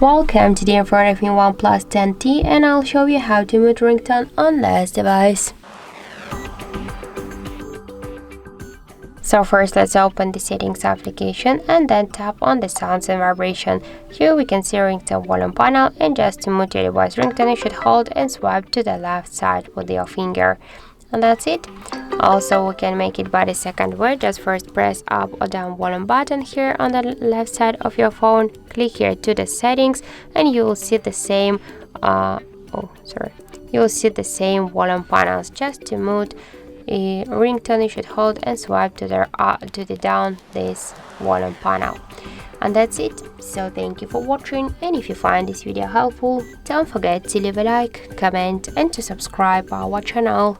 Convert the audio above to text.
Welcome, today in front of me OnePlus 10T and I'll show you how to mute ringtone on this device. So first let's open the settings application and then tap on the sounds and vibration. Here we can see ringtone volume panel, and just to mute your device ringtone you should hold and swipe to the left side with your finger. And that's it. Also we can make it by the second way. Just first press up or down volume button here on the left side of your phone, click here to the settings, and you will see the same you will see the same volume panels. Just to mute a ringtone you should hold and swipe to the down this volume panel. And that's it. So thank you for watching, and if you find this video helpful, don't forget to leave a like, comment and to subscribe our channel.